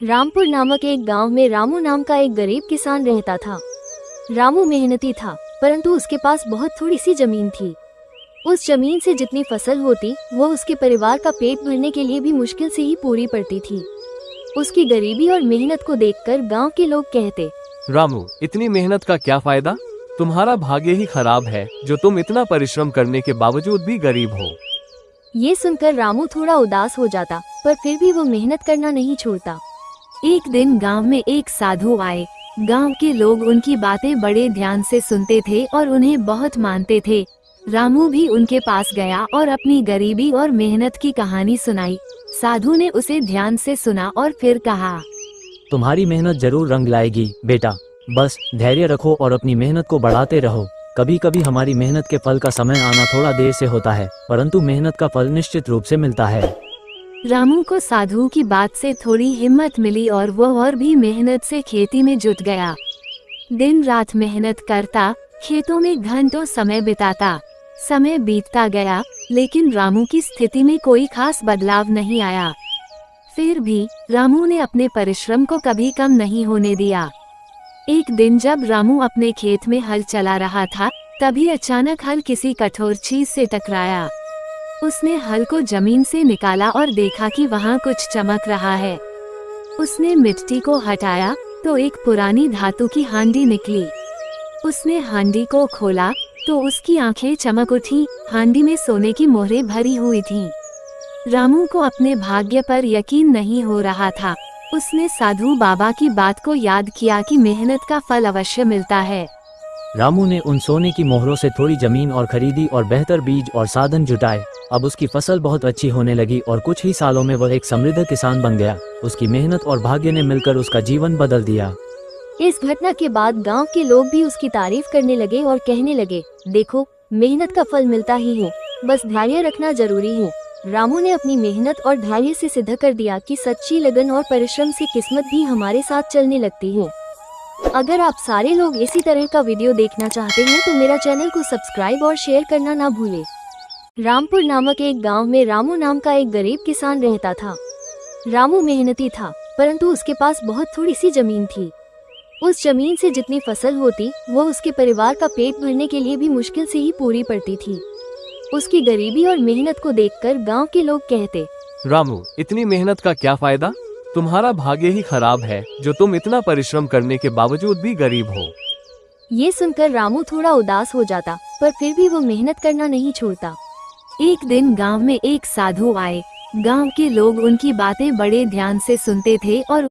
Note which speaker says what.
Speaker 1: रामपुर नामक एक गांव में रामू नाम का एक गरीब किसान रहता था। रामू मेहनती था, परंतु उसके पास बहुत थोड़ी सी जमीन थी। उस जमीन से जितनी फसल होती वो उसके परिवार का पेट भरने के लिए भी मुश्किल से ही पूरी पड़ती थी। उसकी गरीबी और मेहनत को देखकर गांव के लोग कहते,
Speaker 2: रामू, इतनी मेहनत का क्या फायदा? तुम्हारा भाग्य ही खराब है जो तुम इतना परिश्रम करने के बावजूद भी गरीब हो।
Speaker 1: ये सुनकर रामू थोड़ा उदास हो जाता, पर फिर भी वो मेहनत करना नहीं छोड़ता। एक दिन गांव में एक साधु आए। गांव के लोग उनकी बातें बड़े ध्यान से सुनते थे और उन्हें बहुत मानते थे। रामू भी उनके पास गया और अपनी गरीबी और मेहनत की कहानी सुनाई। साधु ने उसे ध्यान से सुना और फिर कहा,
Speaker 3: तुम्हारी मेहनत जरूर रंग लाएगी बेटा, बस धैर्य रखो और अपनी मेहनत को बढ़ाते रहो। कभी कभी हमारी मेहनत के फल का समय आना थोड़ा देर से होता है, परंतु मेहनत का फल निश्चित रूप से मिलता है।
Speaker 1: रामू को साधु की बात से थोड़ी हिम्मत मिली और वो और भी मेहनत से खेती में जुट गया। दिन रात मेहनत करता, खेतों में घंटों समय बिताता। समय बीतता गया, लेकिन रामू की स्थिति में कोई खास बदलाव नहीं आया। फिर भी रामू ने अपने परिश्रम को कभी कम नहीं होने दिया। एक दिन जब रामू अपने खेत में हल चला रहा था, तभी अचानक हल किसी कठोर चीज से टकराया। उसने हल को जमीन से निकाला और देखा कि वहाँ कुछ चमक रहा है। उसने मिट्टी को हटाया तो एक पुरानी धातु की हांडी निकली। उसने हांडी को खोला तो उसकी आंखें चमक उठी। हांडी में सोने की मोहरें भरी हुई थीं। रामू को अपने भाग्य पर यकीन नहीं हो रहा था। उसने साधु बाबा की बात को याद किया कि मेहनत का फल अवश्य मिलता है।
Speaker 3: रामू ने उन सोने की मोहरों से थोड़ी जमीन और खरीदी और बेहतर बीज और साधन जुटाए। अब उसकी फसल बहुत अच्छी होने लगी और कुछ ही सालों में वह एक समृद्ध किसान बन गया। उसकी मेहनत और भाग्य ने मिलकर उसका जीवन बदल दिया।
Speaker 1: इस घटना के बाद गांव के लोग भी उसकी तारीफ करने लगे और कहने लगे, देखो, मेहनत का फल मिलता ही है, बस धैर्य रखना जरूरी है। रामू ने अपनी मेहनत और धैर्य से सिद्ध कर दिया कि सच्ची लगन और परिश्रम से किस्मत भी हमारे साथ चलने लगती है। अगर आप सारे लोग इसी तरह का वीडियो देखना चाहते हैं तो मेरा चैनल को सब्सक्राइब और शेयर करना ना भूलें। रामपुर नामक एक गांव में रामू नाम का एक गरीब किसान रहता था। रामू मेहनती था, परंतु उसके पास बहुत थोड़ी सी जमीन थी। उस जमीन से जितनी फसल होती वो उसके परिवार का पेट भरने के लिए भी मुश्किल से ही पूरी पड़ती थी। उसकी गरीबी और मेहनत को देखकर गांव के लोग कहते,
Speaker 2: रामू, इतनी मेहनत का क्या फायदा? तुम्हारा भाग्य ही खराब है जो तुम इतना परिश्रम करने के बावजूद भी गरीब हो।
Speaker 1: ये सुनकर रामू थोड़ा उदास हो जाता, पर फिर भी वो मेहनत करना नहीं छोड़ता। एक दिन गांव में एक साधु आए। गांव के लोग उनकी बातें बड़े ध्यान से सुनते थे और